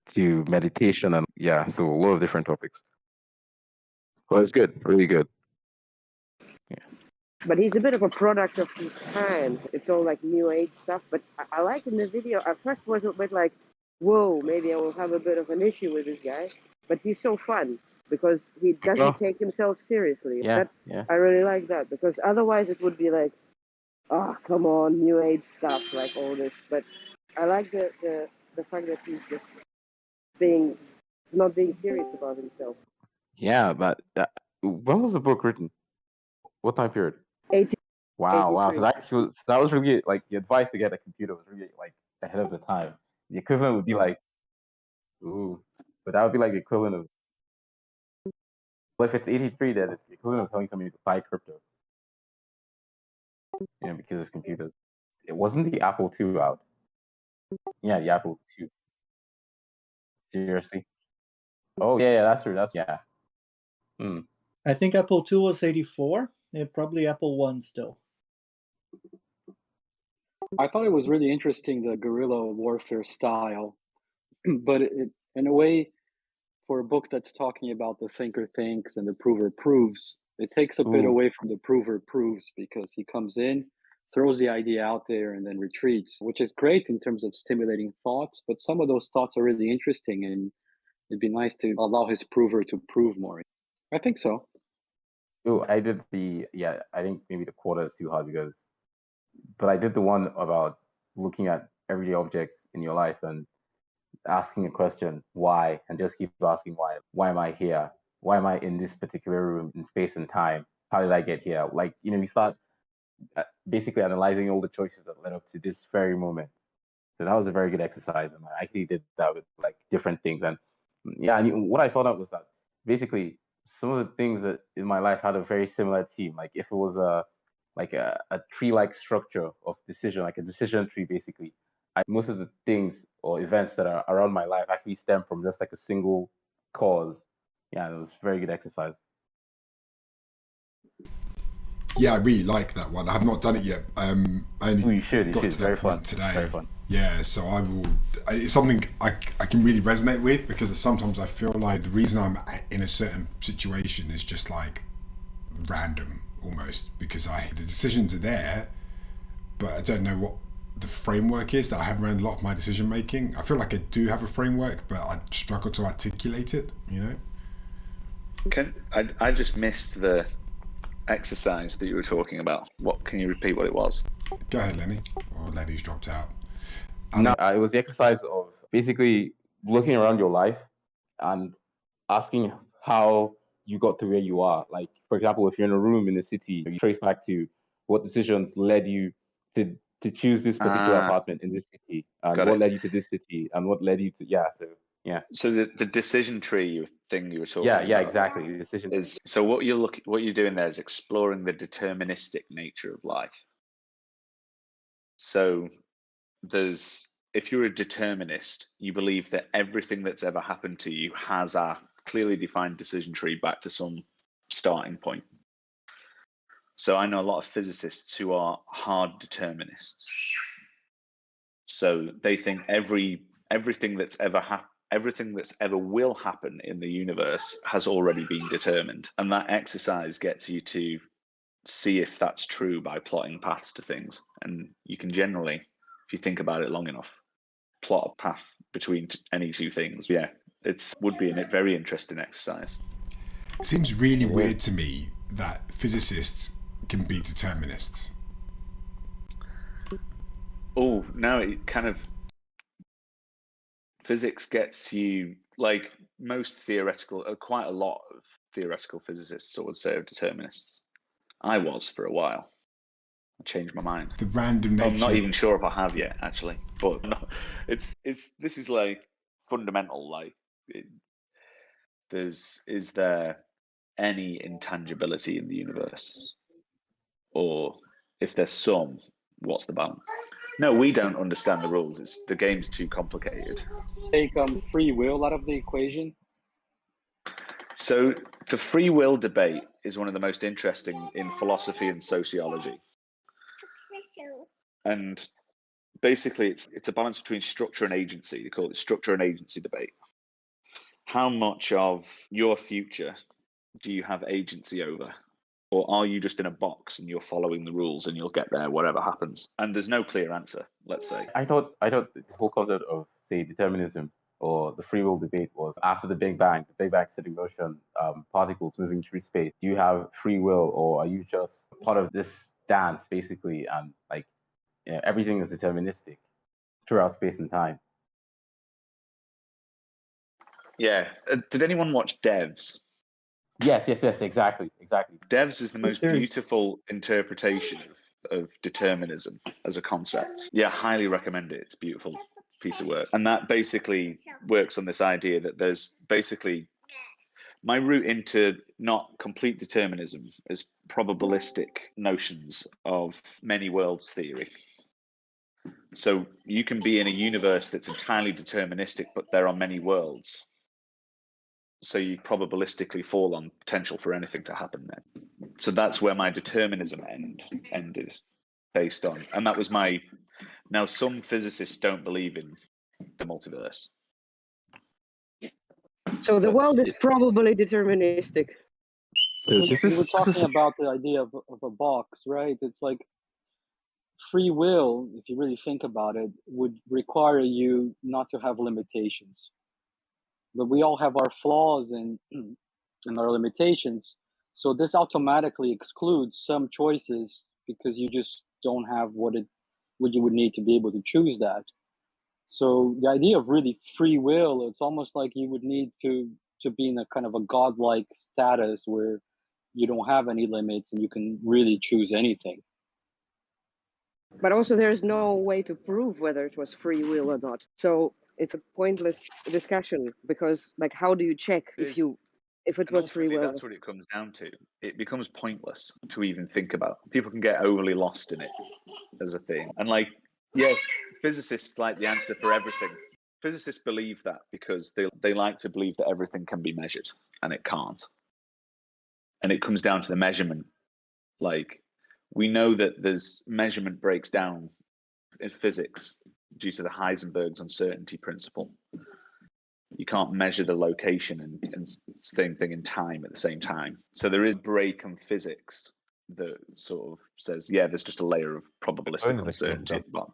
to meditation, and yeah, so a lot of different topics. Well, it's good, really good. But he's a bit of a product of his times. It's all like new age stuff. But I like in the video, at first was a bit like, whoa, maybe I will have a bit of an issue with this guy. But he's so fun because he doesn't take himself seriously. Yeah, I really like that, because otherwise it would be like, oh, come on, new age stuff, like all this. But I like the fact that he's just not being serious about himself. Yeah, but when was the book written? What time period? 80. Wow. So that was really like the advice to get a computer was really like ahead of the time. The equivalent would be like, but that would be like the equivalent of. Well, if it's 83, then it's the equivalent of telling somebody to buy crypto. Because of computers. It wasn't the Apple II out. Yeah, the Apple II. Seriously? Oh yeah, that's true. I think Apple II was 84. Yeah, probably Apple 1 still. I thought it was really interesting, the guerrilla warfare style, but in a way, for a book that's talking about the thinker thinks and the prover proves, it takes a bit away from the prover proves, because he comes in, throws the idea out there, and then retreats, which is great in terms of stimulating thoughts. But some of those thoughts are really interesting, and it'd be nice to allow his prover to prove more. I think so. Oh, I did I think maybe the quarter is too hard but I did the one about looking at everyday objects in your life and asking a question, why, and just keep asking why. Why am I here? Why am I in this particular room in space and time? How did I get here? Like, we start basically analyzing all the choices that led up to this very moment. So that was a very good exercise, and I actually did that with like different things. And what I found out was that basically some of the things that in my life had a very similar theme. Like if it was a tree-like structure of decision, like a decision tree, basically. Most of the things or events that are around my life actually stem from just like a single cause. Yeah, it was a very good exercise. Yeah, I really like that one. I have not done it yet. I only you should. got It's to that very point fun. today. Very fun. Yeah, so I will. It's something I can really resonate with, because sometimes I feel like the reason I'm in a certain situation is just like random almost, because the decisions are there, but I don't know what the framework is that I have around a lot of my decision making. I feel like I do have a framework, but I struggle to articulate it. I just missed the exercise that you were talking about. Can you repeat what it was? Go ahead, Lenny. Or Lenny's dropped out. No, it was the exercise of basically looking around your life and asking how you got to where you are. Like, for example, if you're in a room in a city, you trace back to what decisions led you to choose this particular apartment in this city, and what led you to this city, and what led you to So the decision tree thing you were talking about. Yeah, exactly. The decision is so what you're doing there is exploring the deterministic nature of life. So if you're a determinist, you believe that everything that's ever happened to you has a clearly defined decision tree back to some starting point. So I know a lot of physicists who are hard determinists. So they think everything that's ever will happen in the universe has already been determined. And that exercise gets you to see if that's true by plotting paths to things. And you can generally, if you think about it long enough, plot a path between any two things. Yeah, would be a very interesting exercise. It seems really weird to me that physicists can be determinists. Oh, no, it kind of... Physics gets you, like most quite a lot of theoretical physicists, I would say, are determinists. I was for a while. I changed my mind. The random nature. I'm not even sure if I have yet, actually. But no, this is like fundamental. Like, is there any intangibility in the universe, or if there's some, what's the balance? No, we don't understand the rules. The game's too complicated. Take free will out of the equation. So the free will debate is one of the most interesting in philosophy and sociology. And basically it's a balance between structure and agency. They call it structure and agency debate. How much of your future do you have agency over? Or are you just in a box and you're following the rules and you'll get there whatever happens? And there's no clear answer, let's say. I thought the whole concept of, say, determinism or the free will debate was after the Big Bang set in motion particles moving through space. Do you have free will, or are you just part of this dance, basically? And like, you know, everything is deterministic throughout space and time. Yeah. Did anyone watch Devs? Yes, exactly. Devs is the most There is. beautiful interpretation of determinism as a concept. Yeah, highly recommend it. It's a beautiful piece of work. And that basically works on this idea that there's basically my route into not complete determinism is probabilistic notions of many worlds theory. So you can be in a universe that's entirely deterministic, but there are many worlds. So you probabilistically fall on potential for anything to happen then. So that's where my determinism ended based on. And that was my, now some physicists don't believe in the multiverse. So the world is probably deterministic. So this We is were talking about the idea of a box, right? It's like free will, if you really think about it, would require you not to have limitations. But we all have our flaws and our limitations. So this automatically excludes some choices because you just don't have what you would need to be able to choose that. So the idea of really free will, it's almost like you would need to be in a kind of a godlike status where you don't have any limits and you can really choose anything. But also there's no way to prove whether it was free will or not. So it's a pointless discussion because, like, how do you check if it was free will? That's what it comes down to. It becomes pointless to even think about. People can get overly lost in it as a thing. And like, yeah, physicists like the answer for everything. Physicists believe that because they like to believe that everything can be measured, and it can't. And it comes down to the measurement. Like, we know that there's measurement breaks down in physics due to the Heisenberg's uncertainty principle. You can't measure the location and same thing in time at the same time. So there is a break in physics that sort of says, yeah, there's just a layer of probabilistic uncertainty at the bottom.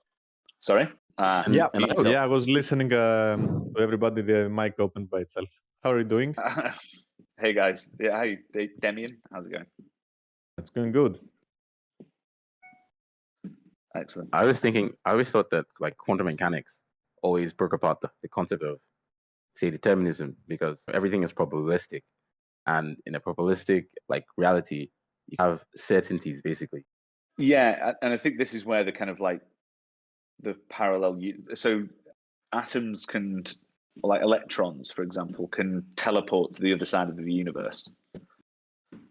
Sorry? Yeah, and also, I was listening to everybody, the mic opened by itself. How are you doing? Hey guys. Yeah, hi, Demian. How's it going? It's going good. Excellent. I always thought that like quantum mechanics always broke apart the concept of, say, determinism, because everything is probabilistic, and in a probabilistic like reality, you have certainties basically. Yeah, and I think this is where the kind of like the parallel. So atoms can, like electrons, for example, can teleport to the other side of the universe.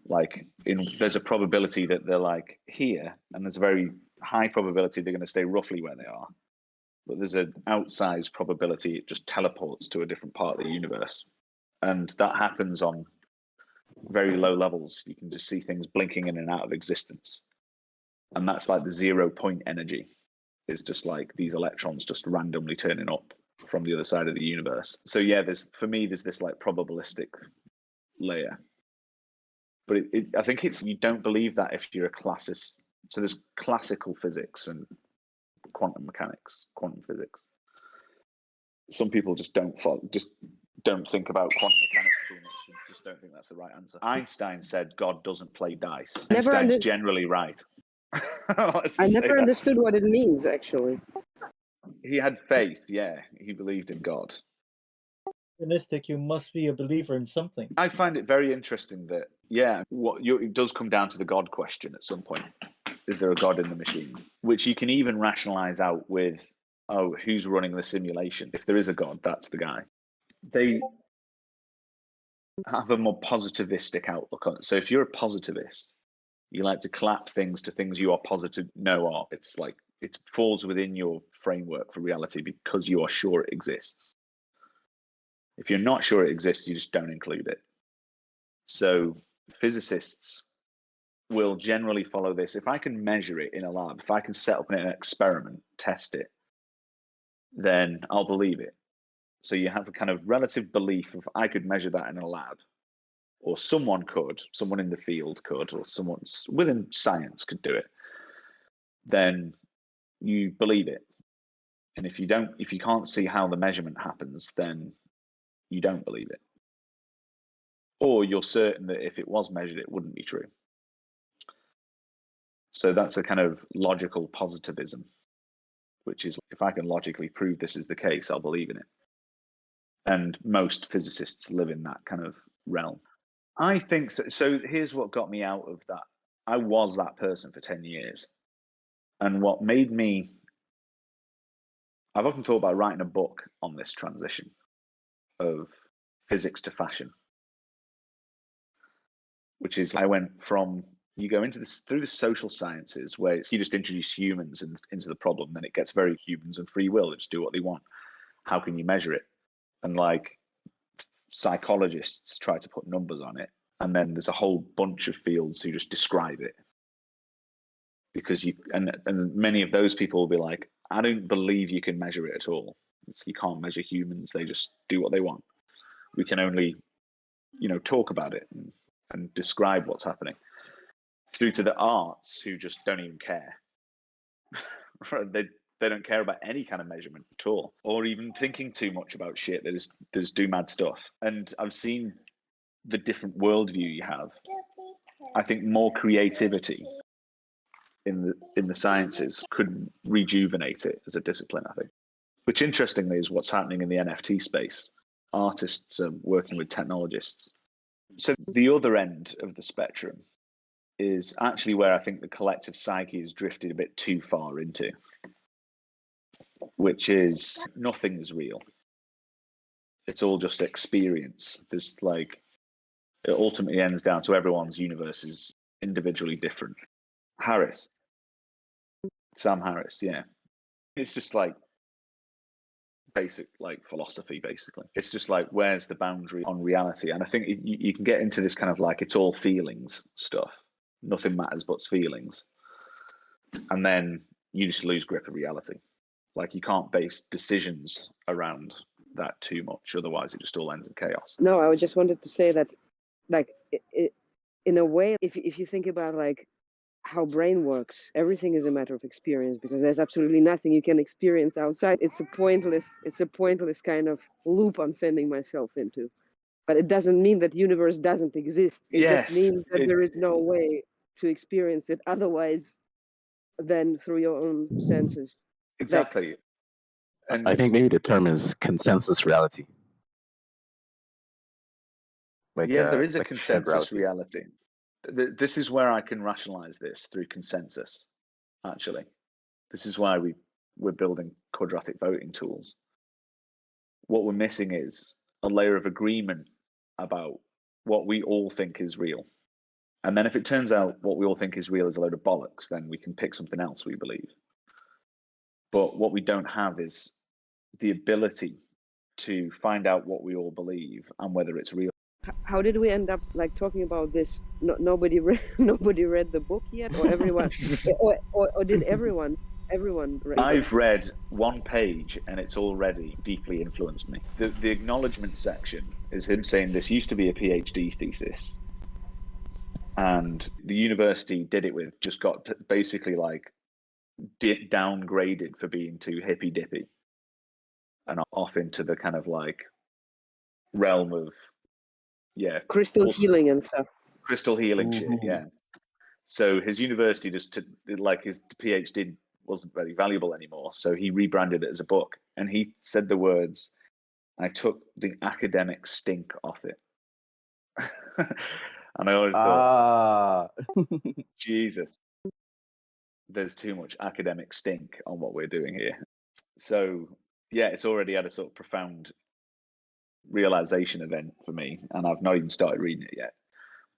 Like, there's a probability that they're like here, and there's a very high probability they're going to stay roughly where they are. But there's an outsized probability it just teleports to a different part of the universe. And that happens on very low levels. You can just see things blinking in and out of existence. And that's like the 0 point energy. It's just like these electrons just randomly turning up from the other side of the universe. So yeah, there's this like probabilistic layer. But I think you don't believe that if you're a classicist. So there's classical physics and quantum mechanics, quantum physics. Some people just don't think about quantum mechanics too much. Just don't think that's the right answer. Einstein said God doesn't play dice. Einstein's generally right. I never understood what it means, actually. He had faith, yeah. He believed in God. You must be a believer in something. I find it very interesting that, yeah, it does come down to the God question at some point. Is there a God in the machine? Which you can even rationalize out with, oh, who's running the simulation? If there is a God, that's the guy. They have a more positivistic outlook on it. So if you're a positivist, you like to clap things to things you are positive of. It's like it falls within your framework for reality because you are sure it exists. If you're not sure it exists, you just don't include it. So physicists will generally follow this. If I can measure it in a lab, if I can set up an experiment, test it, then I'll believe it. So you have a kind of relative belief of I could measure that in a lab, or someone in the field could, or someone within science could do it. Then you believe it. And if you can't see how the measurement happens, then you don't believe it. Or you're certain that if it was measured, it wouldn't be true. So that's a kind of logical positivism, which is if I can logically prove this is the case, I'll believe in it. And most physicists live in that kind of realm. I think so. So here's what got me out of that. I was that person for 10 years. And what made me, I've often thought about writing a book on this transition of physics to fashion, which is I went from, you go into this through the social sciences where you just introduce humans into the problem, then it gets very humans and free will, they just do what they want. How can you measure it? And like psychologists try to put numbers on it. And then there's a whole bunch of fields who just describe it. Because and many of those people will be like, I don't believe you can measure it at all. You can't measure humans. They just do what they want. We can only, talk about it and describe what's happening. Through to the arts who just don't even care. They don't care about any kind of measurement at all, or even thinking too much about shit. They just do mad stuff. And I've seen the different worldview you have. I think more creativity in the sciences could rejuvenate it as a discipline, I think. Which interestingly is what's happening in the NFT space. Artists are working with technologists. So the other end of the spectrum is actually where I think the collective psyche has drifted a bit too far into, which is nothing is real. It's all just experience. There's like, it ultimately ends down to everyone's universe is individually different. Sam Harris, yeah. It's just like basic like philosophy, basically. It's just like, where's the boundary on reality? And I think you can get into this kind of like, it's all feelings stuff. Nothing matters but feelings. And then you just lose grip of reality. Like you can't base decisions around that too much. Otherwise it just all ends in chaos. No, I just wanted to say that, like, in a way, if you think about like how brain works, everything is a matter of experience, because there's absolutely nothing you can experience outside. It's a pointless kind of loop I'm sending myself into. But it doesn't mean that the universe doesn't exist. It just means that there is no way to experience it otherwise than through your own senses. Exactly. Like, And I think maybe the term is consensus reality. Like, there is a like shared consensus reality. This is where I can rationalize this through consensus, actually. This is why we're building quadratic voting tools. What we're missing is a layer of agreement about what we all think is real. And then if it turns out what we all think is real is a load of bollocks, then we can pick something else we believe. But what we don't have is the ability to find out what we all believe and whether it's real. how did we end up like talking about this? Nobody read the book yet, or everyone, or did everyone read? I've read one page and it's already deeply influenced me. The acknowledgement section is him saying this used to be a PhD thesis, and the university did it with just got basically like downgraded for being too hippy dippy, and off into the kind of like realm of crystal healing and stuff. Crystal healing shit, yeah. So his university just like his PhD wasn't very valuable anymore, so he rebranded it as a book, and he said the words, "I took the academic stink off it." And I always thought, Jesus, there's too much academic stink on what we're doing here. So yeah, it's already had a sort of profound realization event for me, and I've not even started reading it yet.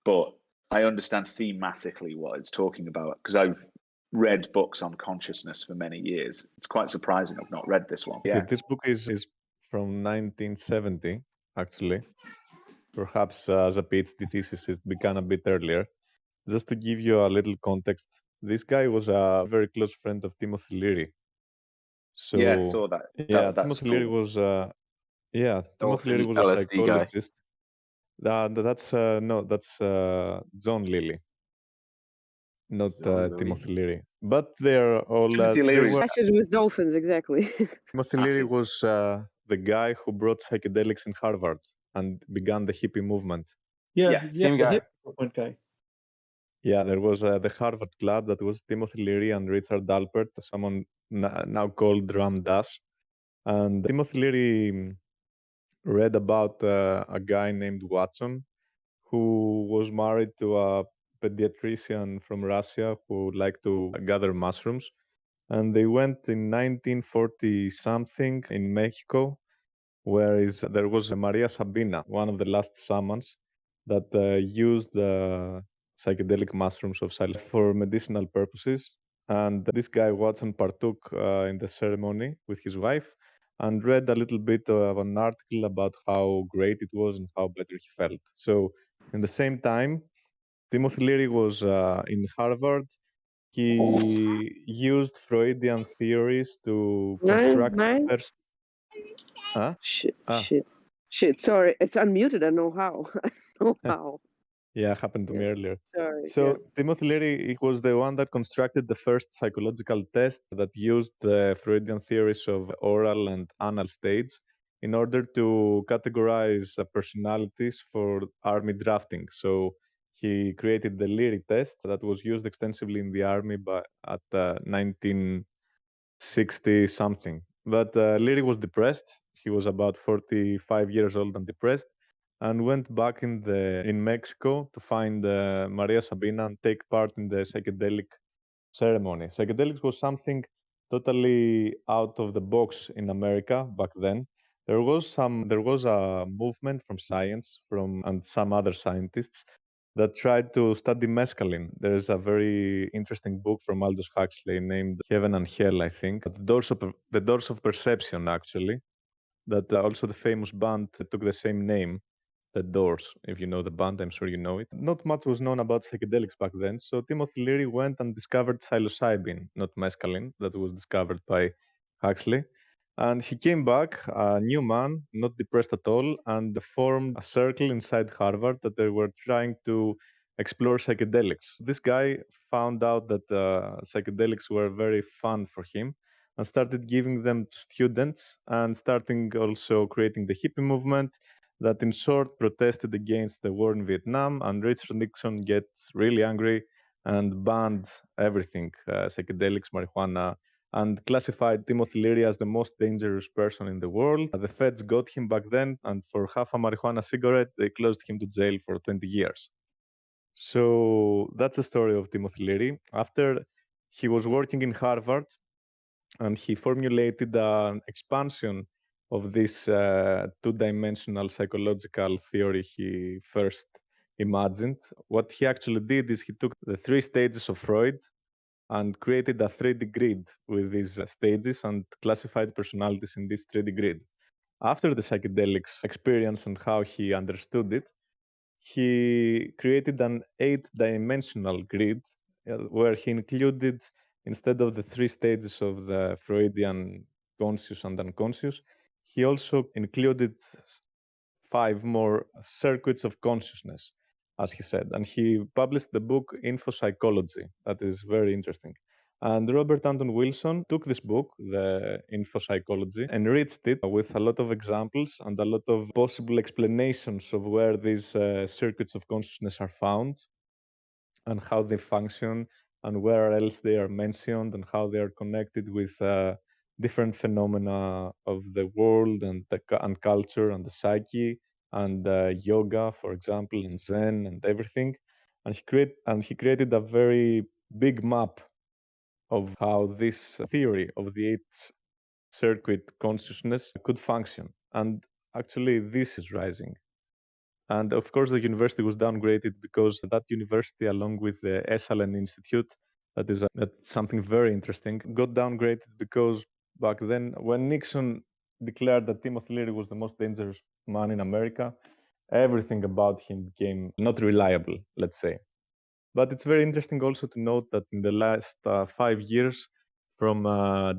But I understand thematically what it's talking about, because I've read books on consciousness for many years. It's quite surprising I've not read this one. Yeah. This book is from 1970, actually. Perhaps as a PhD thesis, it began a bit earlier. Just to give you a little context, this guy was a very close friend of Timothy Leary. So Yeah, I saw that. yeah, That's Timothy Leary cool. was Timothy Leary Dolphin was a LSD guy. psychologist. That's no, that's John Lilly, not John Lilly. Timothy Leary. But they're all Timothy they Leary's were. Sessions with dolphins, exactly. Timothy Leary acid. was the guy who brought psychedelics in Harvard and began the hippie movement. Yeah, Same the guy. hip movement guy. Yeah, there was the Harvard Club that was Timothy Leary and Richard Alpert, someone now called Ram Dass. And Timothy Leary read about a guy named Watson who was married to a pediatrician from Russia who liked to gather mushrooms. And they went in 1940 something in Mexico, where there was Maria Sabina, one of the last shamans that used the psychedelic mushrooms of Salem for medicinal purposes. And this guy Watson partook in the ceremony with his wife and read a little bit of an article about how great it was and how better he felt. So, in the same time, Timothy Leary was in Harvard. He used Freudian theories to Nine, construct nine. first. Huh? Shit, Ah, shit. Sorry, it's unmuted. I know how. I know how. yeah, happened to me Yeah. earlier. Sorry. So Yeah. Timothy Leary, he was the one that constructed the first psychological test that used the Freudian theories of oral and anal states in order to categorize personalities for army drafting. So he created the Leary test that was used extensively in the army at 1960 something. But Leary was depressed. He was about 45 years old and depressed, and went back in Mexico to find Maria Sabina and take part in the psychedelic ceremony. Psychedelics was something totally out of the box in America back then. There was a movement from science and some other scientists that tried to study mescaline. There's a very interesting book from Aldous Huxley named Heaven and Hell, I think, the Doors of Perception, actually, that also the famous band took the same name, The Doors. If you know the band, I'm sure you know it. Not much was known about psychedelics back then, so Timothy Leary went and discovered psilocybin, not mescaline, that was discovered by Huxley. And he came back, a new man, not depressed at all, and formed a circle inside Harvard that they were trying to explore psychedelics. This guy found out that psychedelics were very fun for him and started giving them to students and starting also creating the hippie movement that in short protested against the war in Vietnam, and Richard Nixon gets really angry and banned everything, psychedelics, marijuana, and classified Timothy Leary as the most dangerous person in the world. The feds got him back then, and for half a marijuana cigarette, they closed him to jail for 20 years. So that's the story of Timothy Leary. After he was working in Harvard, and he formulated an expansion of this two-dimensional psychological theory he first imagined. What he actually did is he took the three stages of Freud and created a 3D grid with these stages and classified personalities in this 3D grid. After the psychedelics experience and how he understood it, he created an 8-dimensional grid where he included, instead of the three stages of the Freudian conscious and unconscious, he also included 5 more circuits of consciousness, as he said. And he published the book Info Psychology. That is very interesting. And Robert Anton Wilson took this book, the Info Psychology, enriched it with a lot of examples and a lot of possible explanations of where these circuits of consciousness are found and how they function and where else they are mentioned and how they are connected with different phenomena of the world and culture and the psyche and yoga, for example, and Zen and everything. And he created a very big map of how this theory of the 8-circuit consciousness could function. And actually, this is rising. And of course, the university was downgraded because that university, along with the Esalen Institute, that's something very interesting, got downgraded because back then, when Nixon declared that Timothy Leary was the most dangerous man in America, everything about him became not reliable, let's say. But it's very interesting also to note that in the last 5 years, from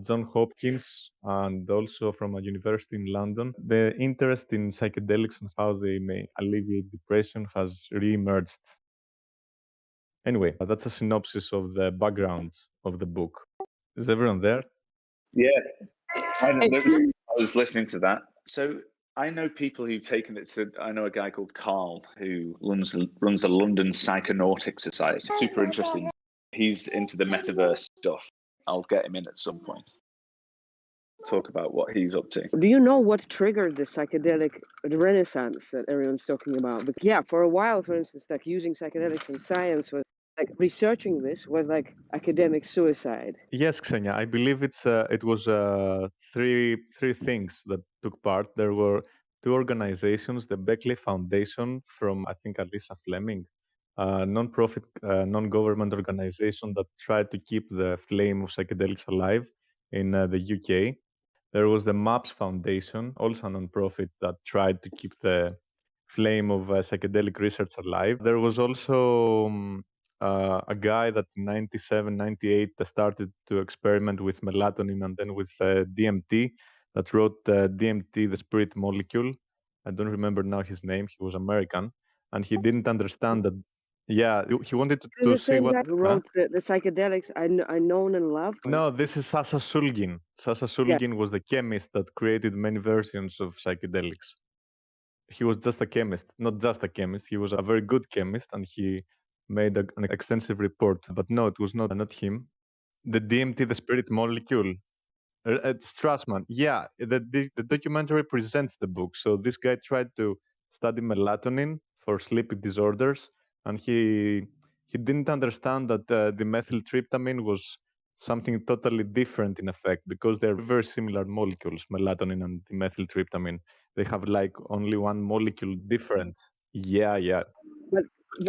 John Hopkins and also from a university in London. The interest in psychedelics and how they may alleviate depression has re-emerged. Anyway, that's a synopsis of the background of the book. Is everyone there? Yeah, I was listening to that. So I know people who've taken it to. I know a guy called Carl who runs the London Psychonautic Society. Super interesting. He's into the metaverse stuff. I'll get him in at some point. Talk about what he's up to. Do you know what triggered the psychedelic renaissance that everyone's talking about? Because, yeah, for a while, for instance, like using psychedelics in science was like researching this was like academic suicide. Yes, Xenia, I believe it was three things that took part. There were two organizations, the Beckley Foundation from, I think, Alisa Fleming, a non-profit, non-government organization that tried to keep the flame of psychedelics alive in the UK. There was the MAPS Foundation, also a non-profit that tried to keep the flame of psychedelic research alive. There was also a guy that in 97, 98 started to experiment with melatonin and then with DMT, that wrote DMT, the spirit molecule. I don't remember now his name. He was American, and he didn't understand that. Yeah, he wanted Is to the see same what. guy who wrote the psychedelics I known and loved? No, this is Sasa Sulgin. Sasa Sulgin was the chemist that created many versions of psychedelics. He was just a chemist, not just a chemist. He was a very good chemist, and he made an extensive report. But no, it was not him. The DMT, the spirit molecule. Strassman. Yeah, the documentary presents the book. So this guy tried to study melatonin for sleep disorders, and he didn't understand that the methyltryptamine was something totally different in effect, because they're very similar molecules, melatonin and the methyltryptamine. They have like only one molecule different. Yeah. But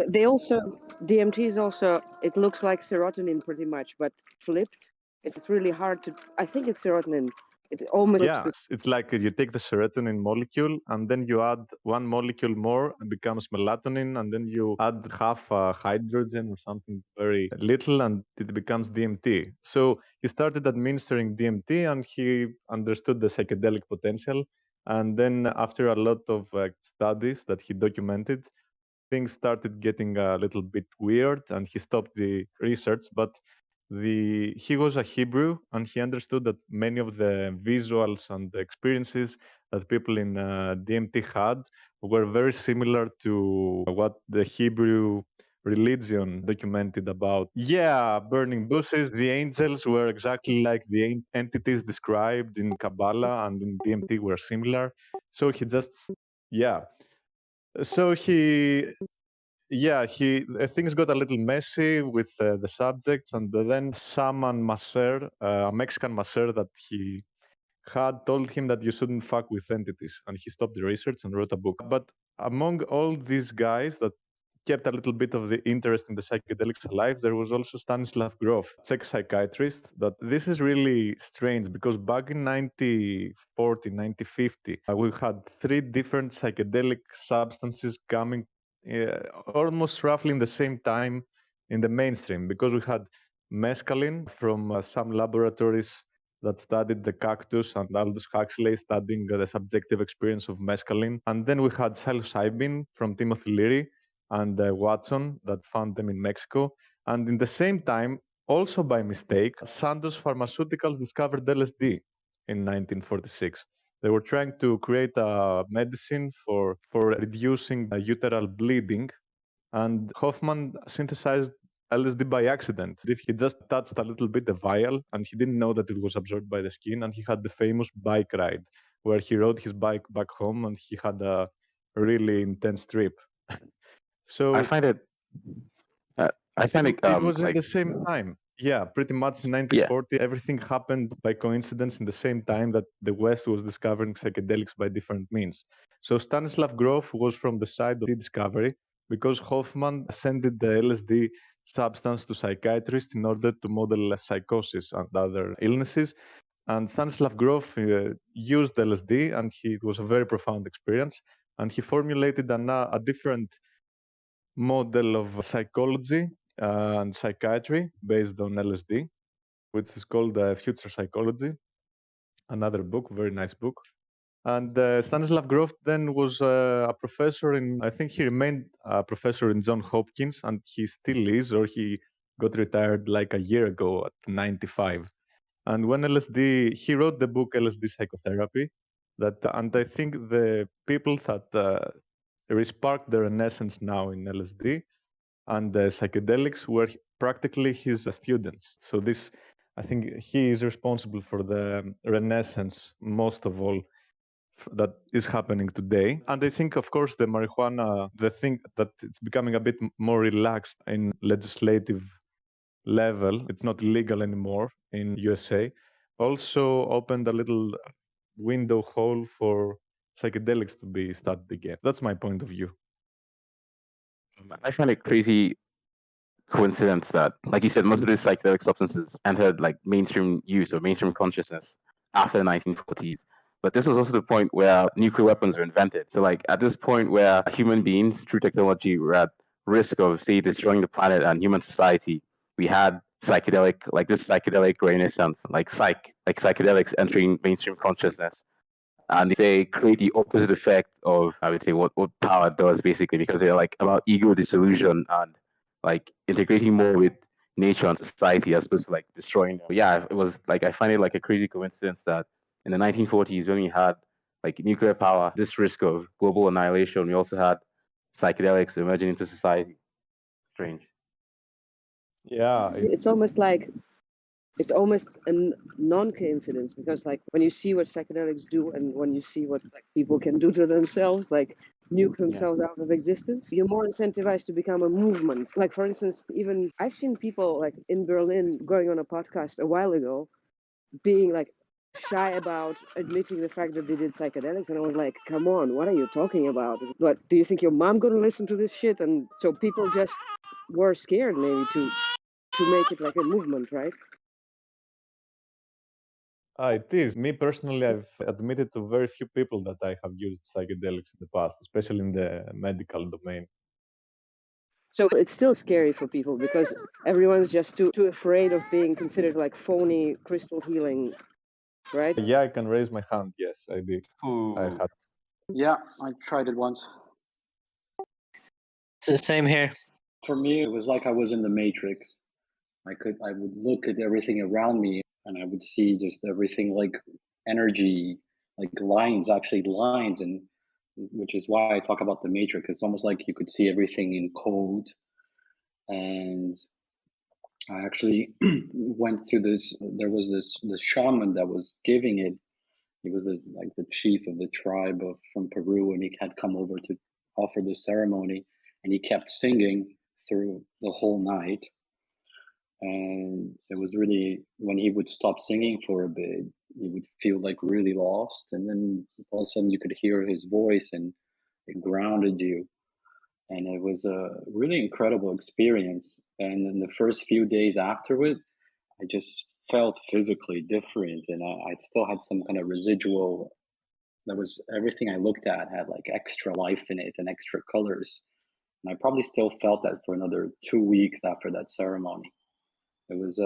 they also, DMT is also, it looks like serotonin pretty much, but flipped. It's really hard to, I think it's serotonin. It almost looks Yeah, it's like you take the serotonin molecule and then you add one molecule more and becomes melatonin, and then you add half hydrogen or something very little and it becomes DMT. So he started administering DMT and he understood the psychedelic potential. And then after a lot of studies that he documented, things started getting a little bit weird and he stopped the research. But he was a Hebrew and he understood that many of the visuals and the experiences that people in DMT had were very similar to what the Hebrew religion documented about. Yeah, burning bushes. The angels were exactly like the entities described in Kabbalah, and in DMT were similar. So he just, yeah. So things got a little messy with the subjects, and then someone maser, a Mexican maser that he had, told him that you shouldn't fuck with entities, and he stopped the research and wrote a book. But among all these guys that kept a little bit of the interest in the psychedelics alive, there was also Stanislav Grof, Czech psychiatrist. That this is really strange because back in 1940, 1950, we had three different psychedelic substances coming almost roughly in the same time in the mainstream, because we had mescaline from some laboratories that studied the cactus, and Aldous Huxley studying the subjective experience of mescaline. And then we had psilocybin from Timothy Leary and Watson that found them in Mexico. And in the same time, also by mistake, Sandoz Pharmaceuticals discovered LSD in 1946. They were trying to create a medicine for reducing uteral bleeding, and Hoffman synthesized LSD by accident. If he just touched a little bit the vial and he didn't know that it was absorbed by the skin, and he had the famous bike ride where he rode his bike back home and he had a really intense trip. So I find it. it was in Like, the same time. Yeah, pretty much in 1940, everything happened by coincidence in the same time that the West was discovering psychedelics by different means. So Stanislav Grof was from the side of the discovery, because Hoffman sent the LSD substance to psychiatrists in order to model psychosis and other illnesses. And Stanislav Grof used LSD, and it was a very profound experience. And he formulated a different model of psychology and psychiatry based on LSD. which is called Future Psychology, another book, very nice book. And Stanislav Grof then was a professor in, I think he remained a professor in Johns Hopkins, and he still is, or he got retired like a year ago at 95. And when LSD, he wrote the book LSD Psychotherapy, and I think the people that resparked the renaissance now in LSD and the psychedelics were practically his students. So this, I think he is responsible for the renaissance most of all that is happening today. And I think, of course, the marijuana, the thing that it's becoming a bit more relaxed in legislative level, it's not legal anymore in USA, also opened a little window hole for psychedelics to be studied again. That's my point of view. I find it crazy coincidence that, like you said, most of these psychedelic substances entered like mainstream use or mainstream consciousness after the 1940s. But this was also the point where nuclear weapons were invented. So like at this point where human beings, through technology, were at risk of, say, destroying the planet and human society, we had this psychedelic renaissance, like psychedelics entering mainstream consciousness. And they create the opposite effect of, I would say, what power does basically, because they're like about ego dissolution and like integrating more with nature and society as opposed to like destroying them. But yeah, it was like, I find it like a crazy coincidence that in the 1940s, when we had like nuclear power, this risk of global annihilation, we also had psychedelics emerging into society. Strange. Yeah, It's almost like it's almost a non-coincidence, because like when you see what psychedelics do and when you see what like people can do to themselves, like nuke themselves out of existence, you're more incentivized to become a movement. Like for instance, even I've seen people like in Berlin going on a podcast a while ago being like shy about admitting the fact that they did psychedelics, and I was like, come on, what are you talking about? What, do you think your mom gonna listen to this shit? And so people just were scared maybe to make it like a movement, right? it is. Me personally, I've admitted to very few people that I have used psychedelics in the past, especially in the medical domain. So it's still scary for people because everyone's just too afraid of being considered like phony crystal healing, right? Yeah, I can raise my hand. Yes, I did. I had. Yeah, I tried it once. It's the same here. For me, it was like I was in the Matrix. I would look at everything around me and I would see just everything like energy, like lines, and which is why I talk about the Matrix. It's almost like you could see everything in code. And I actually went to there was this shaman that was giving it. He was the chief of the tribe from Peru, and he had come over to offer the ceremony, and he kept singing through the whole night. And it was really, when he would stop singing for a bit, you would feel like really lost, and then all of a sudden you could hear his voice, and it grounded you. And it was a really incredible experience. And in the first few days after it, I just felt physically different, and I still had some kind of residual. There was everything I looked at had like extra life in it and extra colors, and I probably still felt that for another 2 weeks after that ceremony. It was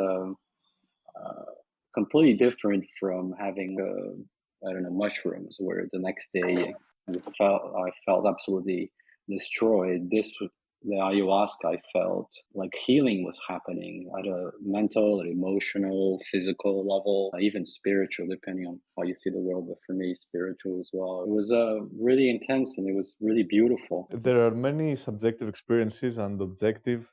completely different from having I don't know, mushrooms, where the next day I felt absolutely destroyed. The ayahuasca, I felt like healing was happening at a mental, an emotional, physical level, even spiritual, depending on how you see the world. But for me, spiritual as well. It was really intense, and it was really beautiful. There are many subjective experiences and objective.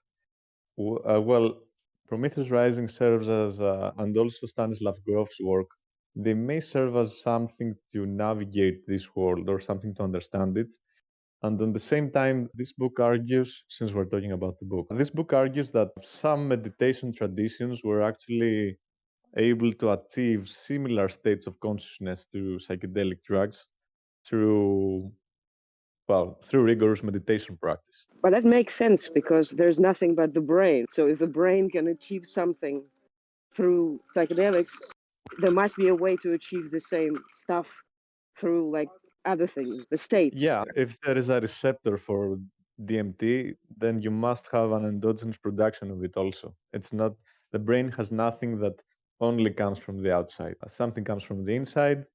Well, Prometheus Rising serves as, and also Stanislav Grof's work, they may serve as something to navigate this world or something to understand it. And at the same time, this book argues, since we're talking about the book, this book argues that some meditation traditions were actually able to achieve similar states of consciousness to psychedelic drugs through rigorous meditation practice. But that makes sense because there's nothing but the brain. So if the brain can achieve something through psychedelics, there must be a way to achieve the same stuff through like other things, the states. Yeah, if there is a receptor for DMT, then you must have an endogenous production of it also. It's not, the brain has nothing that only comes from the outside. Something comes from the inside,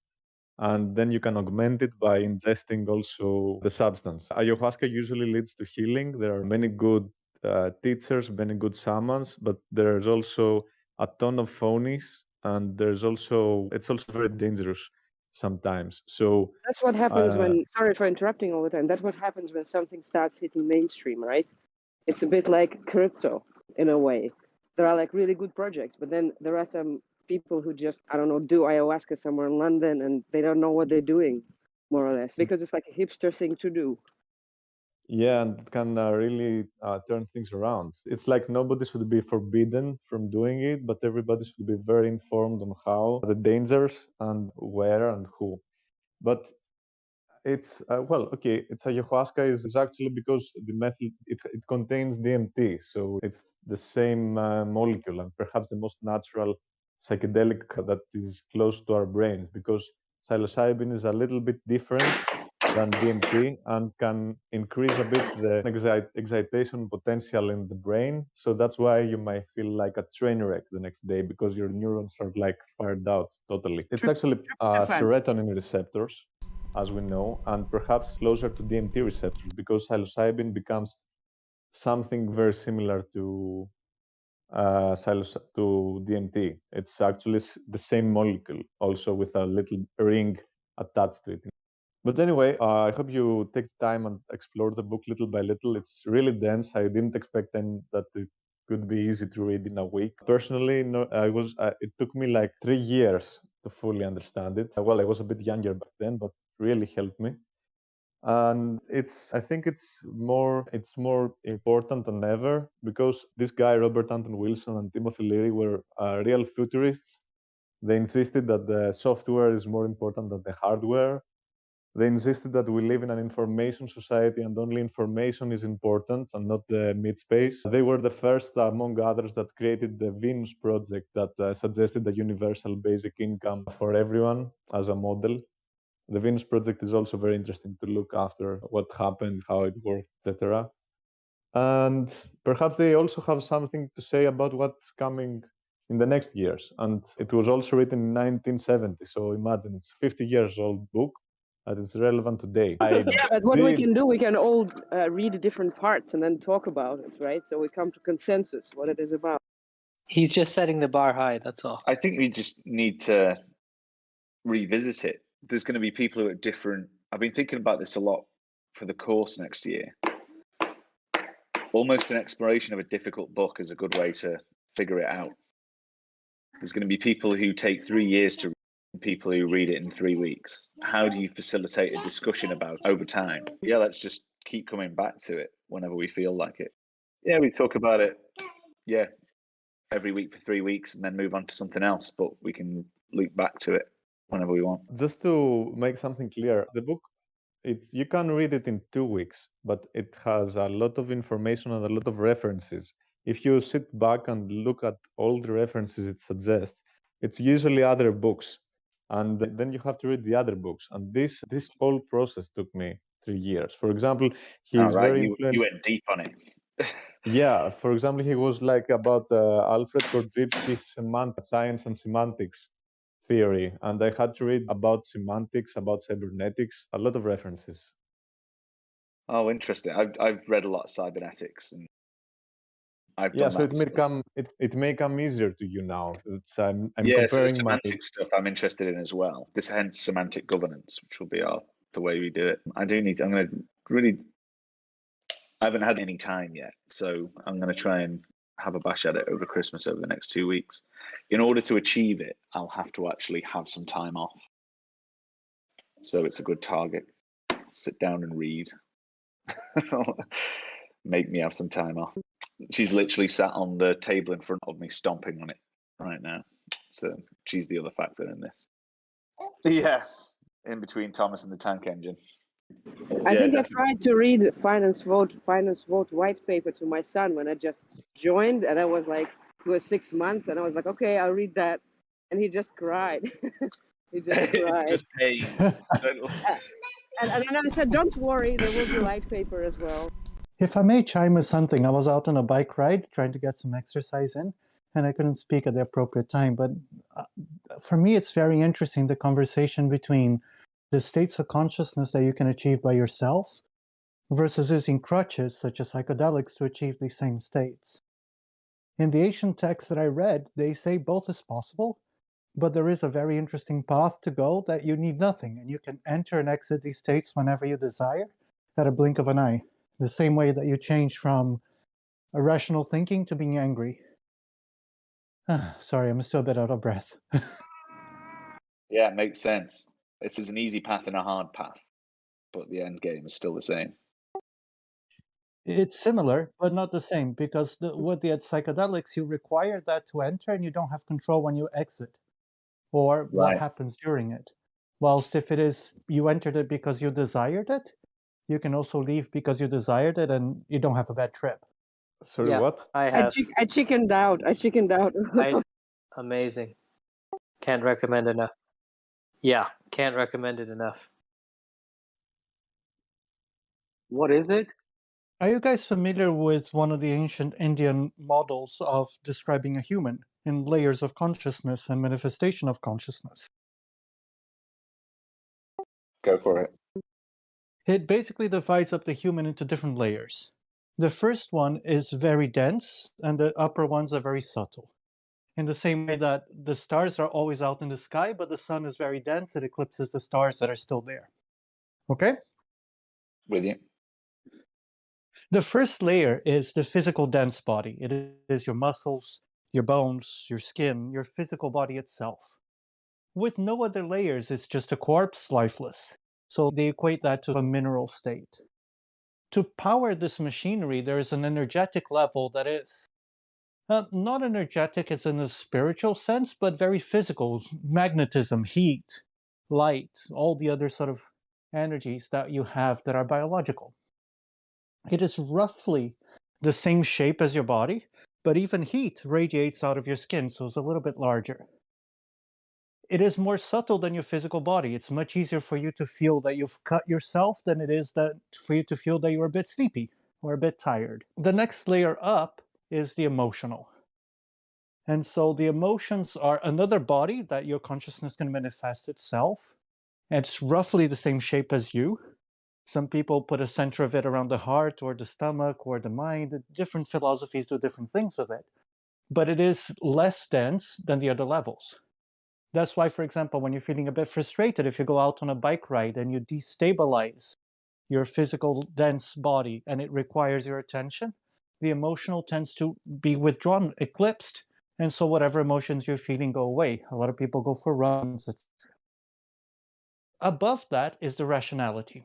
and then you can augment it by ingesting also the substance. Ayahuasca usually leads to healing. There are many good teachers, many good shamans, but there's also a ton of phonies, and it's also very dangerous sometimes. So That's what happens when, sorry for interrupting all the time, that's what happens when something starts hitting mainstream, right? It's a bit like crypto in a way. There are like really good projects, but then there are some people who just, I don't know, do ayahuasca somewhere in London and they don't know what they're doing, more or less, because it's like a hipster thing to do. yeah, and it can really turn things around. It's like nobody should be forbidden from doing it, but everybody should be very informed on how, the dangers, and where and who. But it's it's ayahuasca is actually because the method it contains DMT, so it's the same molecule and perhaps the most natural psychedelic that is close to our brains, because psilocybin is a little bit different than DMT and can increase a bit the excitation potential in the brain. So that's why you might feel like a train wreck the next day, because your neurons are like fired out totally. It's actually serotonin receptors, as we know, and perhaps closer to DMT receptors, because psilocybin becomes something very similar to DMT. It's actually the same molecule, also with a little ring attached to it. But anyway, I hope you take time and explore the book little by little. It's really dense. I didn't expect that it could be easy to read in a week. Personally, no, it took me like 3 years to fully understand it. Well, I was a bit younger back then, but really helped me. And I think it's more important than ever, because this guy Robert Anton Wilson and Timothy Leary were real futurists. They insisted that the software is more important than the hardware. They insisted that we live in an information society and only information is important and not the mid space. They were the first, among others, that created the Venus project that suggested a universal basic income for everyone as a model. The Venus project is also very interesting to look after what happened, how it worked, etc. And perhaps they also have something to say about what's coming in the next years. And it was also written in 1970. So imagine, it's a 50 years old book that is relevant today. Yeah, but what we can do, we can all read different parts and then talk about it, right? So we come to consensus, what it is about. He's just setting the bar high, that's all. I think we just need to revisit it. There's going to be people who are different. I've been thinking about this a lot for the course next year. Almost an exploration of a difficult book is a good way to figure it out. There's going to be people who take 3 years to read, and people who read it in 3 weeks. How do you facilitate a discussion about over time? Yeah, let's just keep coming back to it whenever we feel like it. Yeah, we talk about it, every week for 3 weeks and then move on to something else, but we can loop back to it whenever we want. Just to make something clear, the book, you can read it in 2 weeks, but it has a lot of information and a lot of references. If you sit back and look at all the references it suggests, it's usually other books, and then you have to read the other books. And this whole process took me 3 years. For example, he's very influenced. You went deep on it. Yeah, for example, he was like about Alfred Korzybski's science and semantics theory, and I had to read about semantics, about cybernetics, a lot of references. Oh, interesting. I've read a lot of cybernetics, and I've done so that. it may come easier to you now. I'm so comparing the semantic stuff I'm interested in as well. This hence semantic governance, which will be the way we do it. I'm going to really. I haven't had any time yet, so I'm going to try and have a bash at it over Christmas over the next 2 weeks. In order to achieve it, I'll have to actually have some time off. So it's a good target. Sit down and read. Make me have some time off. She's literally sat on the table in front of me, stomping on it right now. So she's the other factor in this. Yeah, in between Thomas and the tank engine. I think I tried to read finance.vote white paper to my son when I just joined, and I was like, it was 6 months, and I was like, okay, I'll read that, and he just cried. He just cried. It's just pain. And then I said, don't worry, there will be light paper as well. If I may chime with something, I was out on a bike ride trying to get some exercise in, and I couldn't speak at the appropriate time. But for me, it's very interesting, the conversation between the states of consciousness that you can achieve by yourself versus using crutches such as psychedelics to achieve these same states. In the ancient texts that I read, they say both is possible, but there is a very interesting path to go that you need nothing, and you can enter and exit these states whenever you desire at a blink of an eye, the same way that you change from irrational thinking to being angry. Sorry, I'm still a bit out of breath. Yeah, it makes sense. This is an easy path and a hard path, but the end game is still the same. It's similar, but not the same, because with the psychedelics, you require that to enter, and you don't have control when you exit, or what Right. happens during it. Whilst if it is, you entered it because you desired it, you can also leave because you desired it, and you don't have a bad trip. Sorry, Yeah, what? I I, have. I chickened out. I chickened out. Amazing. Can't recommend enough. Yeah, can't recommend it enough. What is it? Are you guys familiar with one of the ancient Indian models of describing a human in layers of consciousness and manifestation of consciousness? Go for it. It basically divides up the human into different layers. The first one is very dense, and the upper ones are very subtle. In the same way that the stars are always out in the sky, but the sun is very dense, it eclipses the stars that are still there. Okay? With you. The first layer is the physical dense body. It is your muscles, your bones, your skin, your physical body itself. With no other layers, it's just a corpse, lifeless. So they equate that to a mineral state. To power this machinery, there is an energetic level that is not energetic as in a spiritual sense, but very physical. Magnetism, heat, light, all the other sort of energies that you have that are biological. It is roughly the same shape as your body, but even heat radiates out of your skin, so it's a little bit larger. It is more subtle than your physical body. It's much easier for you to feel that you've cut yourself than it is that for you to feel that you're a bit sleepy or a bit tired. The next layer up is the emotional. And so the emotions are another body that your consciousness can manifest itself. It's roughly the same shape as you. Some people put a center of it around the heart or the stomach or the mind. Different philosophies do different things with it. But it is less dense than the other levels. That's why, for example, when you're feeling a bit frustrated, if you go out on a bike ride and you destabilize your physical dense body and it requires your attention, the emotional tends to be withdrawn, eclipsed, and so whatever emotions you're feeling go away. A lot of people go for runs, etc. Above that is the rationality.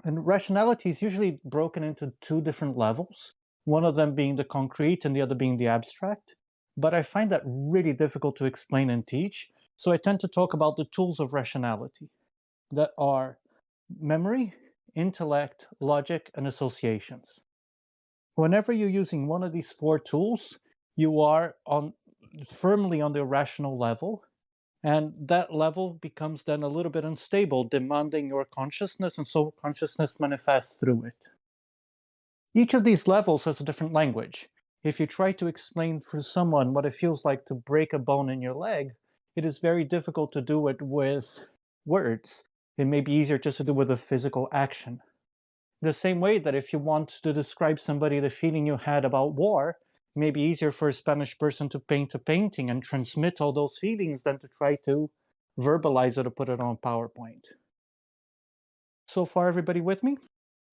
And rationality is usually broken into two different levels, one of them being the concrete and the other being the abstract. But I find that really difficult to explain and teach, so I tend to talk about the tools of rationality that are memory, intellect, logic, and associations. Whenever you're using one of these four tools, you are firmly on the rational level, and that level becomes then a little bit unstable, demanding your consciousness, and so consciousness manifests through it. Each of these levels has a different language. If you try to explain for someone what it feels like to break a bone in your leg, it is very difficult to do it with words. It may be easier just to do with a physical action. The same way that if you want to describe somebody the feeling you had about war, it may be easier for a Spanish person to paint a painting and transmit all those feelings than to try to verbalize it or put it on PowerPoint. So far, everybody with me?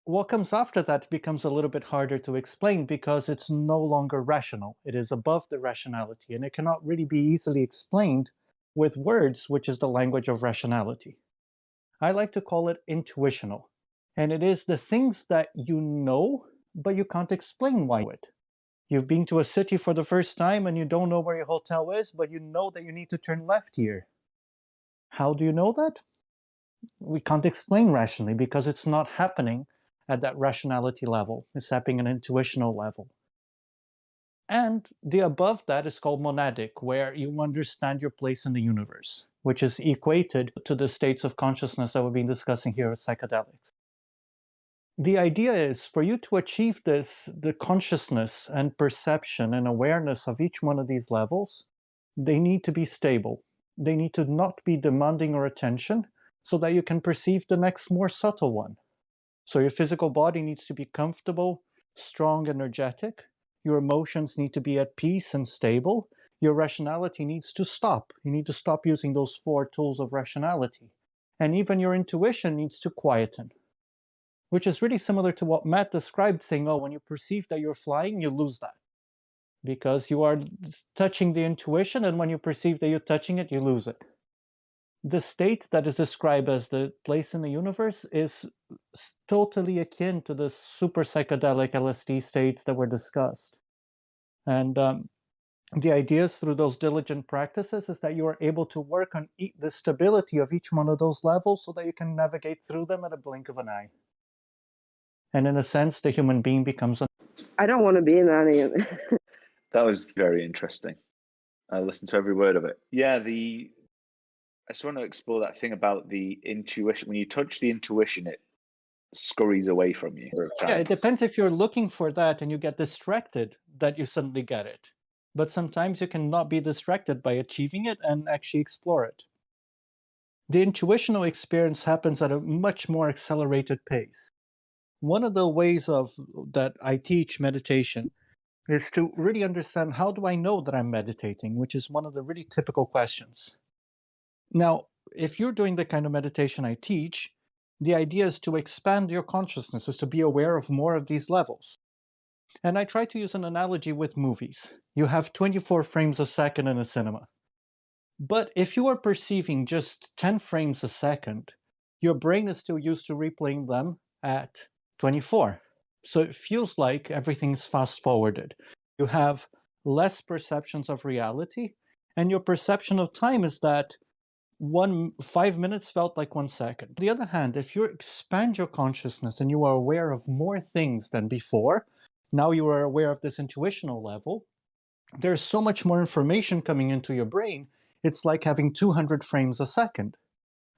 What comes after that becomes a little bit harder to explain because it's no longer rational. It is above the rationality, and it cannot really be easily explained with words, which is the language of rationality. I like to call it intuitional. And it is the things that you know, but you can't explain why it. You've been to a city for the first time and you don't know where your hotel is, but you know that you need to turn left here. How do you know that? We can't explain rationally because it's not happening at that rationality level. It's happening at an intuitional level. And the above that is called monadic, where you understand your place in the universe, which is equated to the states of consciousness that we've been discussing here with psychedelics. The idea is for you to achieve this, the consciousness and perception and awareness of each one of these levels, they need to be stable. They need to not be demanding your attention so that you can perceive the next more subtle one. So your physical body needs to be comfortable, strong, energetic. Your emotions need to be at peace and stable. Your rationality needs to stop. You need to stop using those 4 tools of rationality. And even your intuition needs to quieten, which is really similar to what Matt described, saying, oh, when you perceive that you're flying, you lose that. Because you are touching the intuition, and when you perceive that you're touching it, you lose it. The state that is described as the place in the universe is totally akin to the super psychedelic LSD states that were discussed. And the ideas through those diligent practices is that you are able to work on the stability of each one of those levels so that you can navigate through them at a blink of an eye. And in a sense, the human being becomes I don't want to be an alien. That was very interesting. I listened to every word of it. Yeah, I just want to explore that thing about the intuition. When you touch the intuition, it scurries away from you. Yeah, it depends if you're looking for that and you get distracted, that you suddenly get it. But sometimes you cannot be distracted by achieving it and actually explore it. The intuitional experience happens at a much more accelerated pace. One of the ways that I teach meditation is to really understand, how do I know that I'm meditating, which is one of the really typical questions. Now, if you're doing the kind of meditation I teach, the idea is to expand your consciousness, is to be aware of more of these levels. And I try to use an analogy with movies. You have 24 frames a second in a cinema. But if you are perceiving just 10 frames a second, your brain is still used to replaying them at 24. So it feels like everything's fast forwarded. You have less perceptions of reality, and your perception of time is that 5 minutes felt like 1 second. On the other hand, if you expand your consciousness and you are aware of more things than before, now you are aware of this intuitional level, there's so much more information coming into your brain, it's like having 200 frames a second.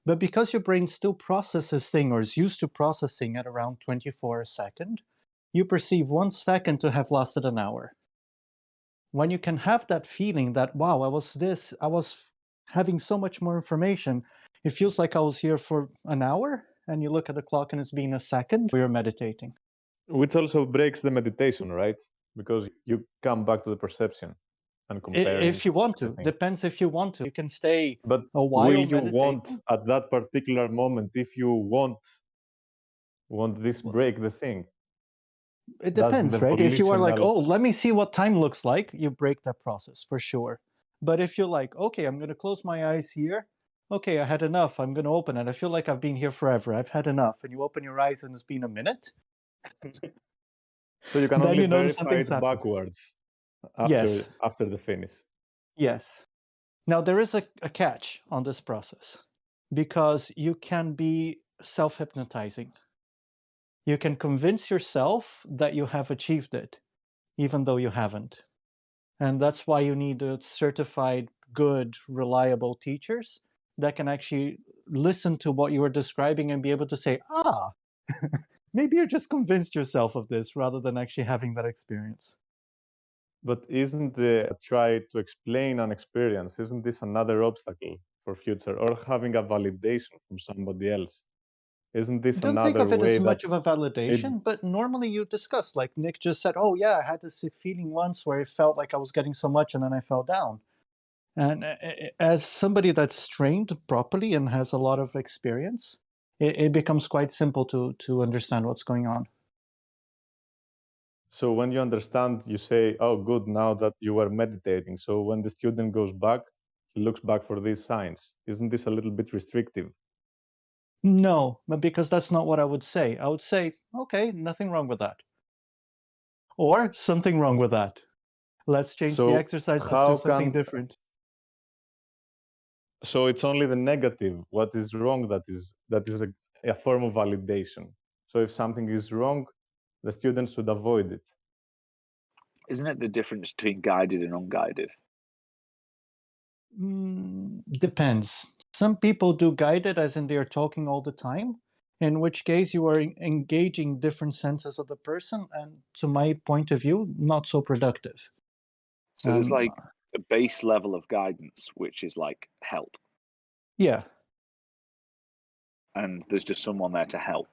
But because your brain still processes things, or is used to processing at around 24 a second, you perceive 1 second to have lasted an hour. When you can have that feeling that, wow, I was having so much more information, it feels like I was here for an hour, and you look at the clock and it's been a second, you're meditating. Which also breaks the meditation, right? Because you come back to the perception and comparing. If you want to, everything. depends if you want to. You can stay But a while will you meditating. want at that particular moment, if you want this break the thing? It depends, right? If you are like, oh, let me see what time looks like, you break that process for sure. But if you're like, okay, I'm going to close my eyes here. Okay, I had enough. I'm going to open it. I feel like I've been here forever. I've had enough. And you open your eyes and it's been a minute. So you can Then only you know verify something's it happened. backwards Yes. after the finish. Yes. Now, there is a catch on this process, because you can be self-hypnotizing. You can convince yourself that you have achieved it, even though you haven't. And that's why you need certified, good, reliable teachers that can actually listen to what you are describing and be able to say, maybe you just convinced yourself of this rather than actually having that experience. But isn't the try to explain an experience, isn't this another obstacle for future, or having a validation from somebody else? Isn't this Don't think another of it way as that much of a validation, but normally you discuss, like Nick just said, oh yeah, I had this feeling once where it felt like I was getting so much and then I fell down. And as somebody that's trained properly and has a lot of experience, it becomes quite simple to understand what's going on. So when you understand, you say, oh, good, now that you were meditating. So when the student goes back, he looks back for these signs. Isn't this a little bit restrictive? No, but because that's not what I would say. I would say, okay, nothing wrong with that. Or something wrong with that. Let's change the exercise. Let's do something different. So it's only the negative, what is wrong, that is a form of validation. So if something is wrong, the student should avoid it. Isn't it the difference between guided and unguided? Depends. Some people do guided, as in they're talking all the time, in which case you are engaging different senses of the person, and to my point of view, not so productive. So there's like a base level of guidance, which is like help. Yeah. And there's just someone there to help.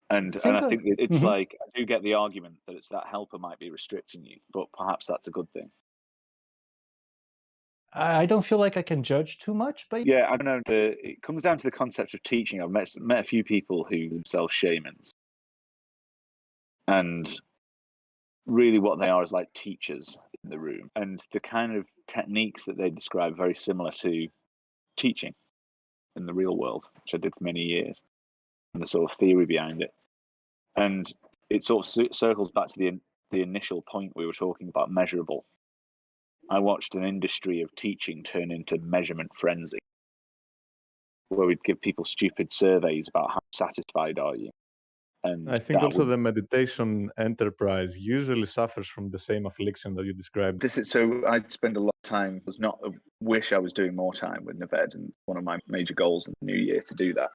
And Think I think that it's Mhm. like, I do get the argument that it's that helper might be restricting you, but perhaps that's a good thing. I don't feel like I can judge too much, but Yeah, I don't know. It comes down to the concept of teaching. I've met a few people who themselves shamans, and really what they are is like teachers in the room, and the kind of techniques that they describe very similar to teaching in the real world, which I did for many years, and the sort of theory behind it. And it sort of circles back to the initial point we were talking about, measurable. I watched an industry of teaching turn into measurement frenzy, where we'd give people stupid surveys about how satisfied are you. And I think also the meditation enterprise usually suffers from the same affliction that you described. So I'd spend a lot of time, wish I was doing more time with Naved, and one of my major goals in the new year to do that.